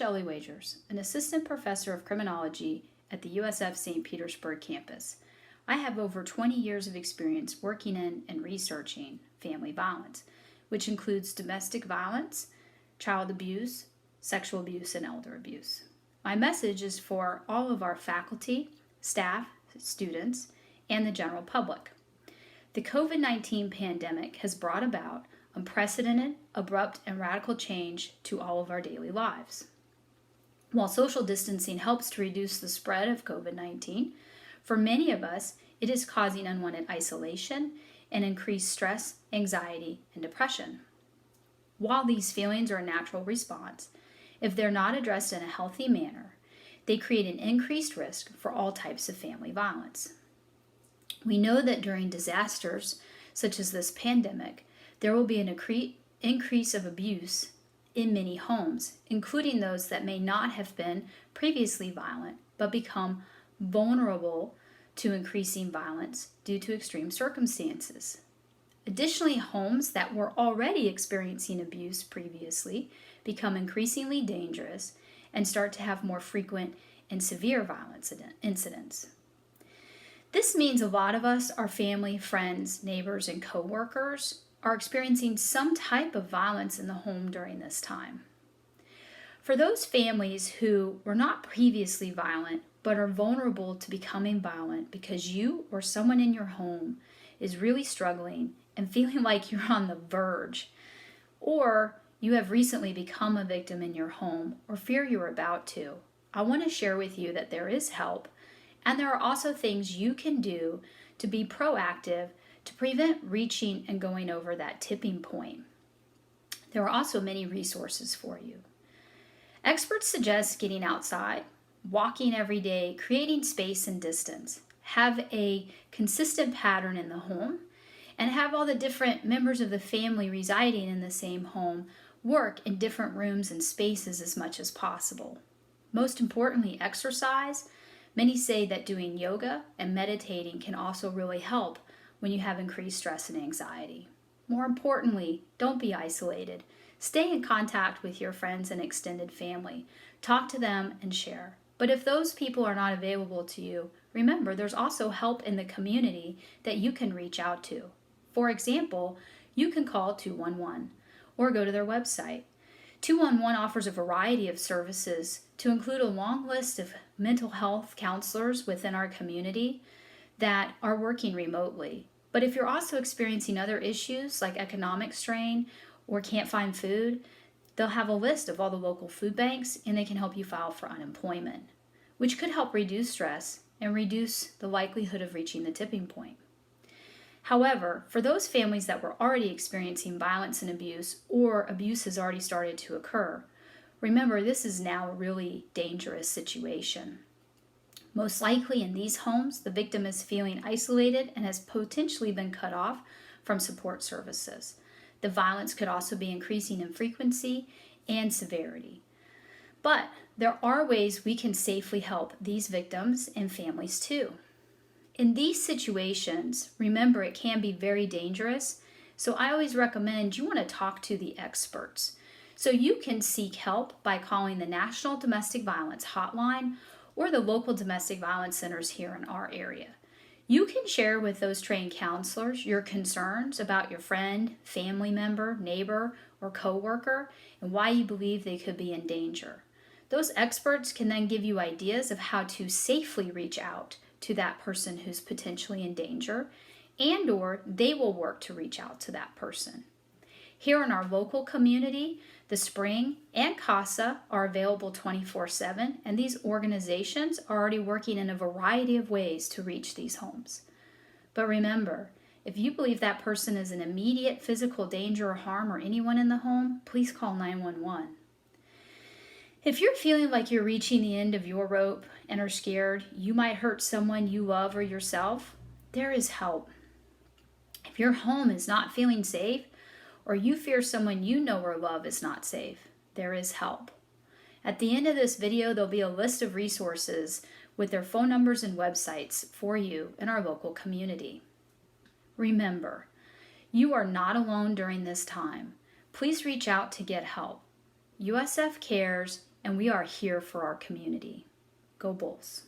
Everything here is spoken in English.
Shelly Wagers, an assistant professor of criminology at the USF St. Petersburg campus. I have over 20 years of experience working in and researching family violence, which includes domestic violence, child abuse, sexual abuse, and elder abuse. My message is for all of our faculty, staff, students, and the general public. The COVID-19 pandemic has brought about unprecedented, abrupt, and radical change to all of our daily lives. While social distancing helps to reduce the spread of COVID-19, for many of us, it is causing unwanted isolation and increased stress, anxiety, and depression. While these feelings are a natural response, if they're not addressed in a healthy manner, they create an increased risk for all types of family violence. We know that during disasters, such as this pandemic, there will be an increase of abuse in many homes, including those that may not have been previously violent, but become vulnerable to increasing violence due to extreme circumstances. Additionally, homes that were already experiencing abuse previously become increasingly dangerous and start to have more frequent and severe violence incidents. This means a lot of us, our family, friends, neighbors, and coworkers, are experiencing some type of violence in the home during this time. For those families who were not previously violent but are vulnerable to becoming violent because you or someone in your home is really struggling and feeling like you're on the verge, or you have recently become a victim in your home or fear you're about to, I want to share with you that there is help, and there are also things you can do to be proactive to prevent reaching and going over that tipping point. There are also many resources for you. Experts suggest getting outside, walking every day, creating space and distance, have a consistent pattern in the home, and have all the different members of the family residing in the same home work in different rooms and spaces as much as possible. Most importantly, exercise. Many say that doing yoga and meditating can also really help when you have increased stress and anxiety. More importantly, don't be isolated. Stay in contact with your friends and extended family. Talk to them and share. But if those people are not available to you, remember there's also help in the community that you can reach out to. For example, you can call 211 or go to their website. 211 offers a variety of services to include a long list of mental health counselors within our community that are working remotely. But if you're also experiencing other issues like economic strain or can't find food, they'll have a list of all the local food banks and they can help you file for unemployment, which could help reduce stress and reduce the likelihood of reaching the tipping point. However, for those families that were already experiencing violence and abuse, or abuse has already started to occur, remember this is now a really dangerous situation. Most likely in these homes, the victim is feeling isolated and has potentially been cut off from support services. The violence could also be increasing in frequency and severity. But there are ways we can safely help these victims and families too. In these situations, remember it can be very dangerous, so I always recommend you want to talk to the experts. So you can seek help by calling the National Domestic Violence Hotline or the local domestic violence centers here in our area. You can share with those trained counselors your concerns about your friend, family member, neighbor, or coworker and why you believe they could be in danger. Those experts can then give you ideas of how to safely reach out to that person who's potentially in danger, and or they will work to reach out to that person. Here in our local community, the Spring and CASA are available 24/7, and these organizations are already working in a variety of ways to reach these homes. But remember, if you believe that person is in immediate physical danger or harm or anyone in the home, please call 911. If you're feeling like you're reaching the end of your rope and are scared you might hurt someone you love or yourself, there is help. If your home is not feeling safe, or you fear someone you know or love is not safe, there is help. At the end of this video, there'll be a list of resources with their phone numbers and websites for you in our local community. Remember, you are not alone during this time. Please reach out to get help. USF cares, and we are here for our community. Go Bulls.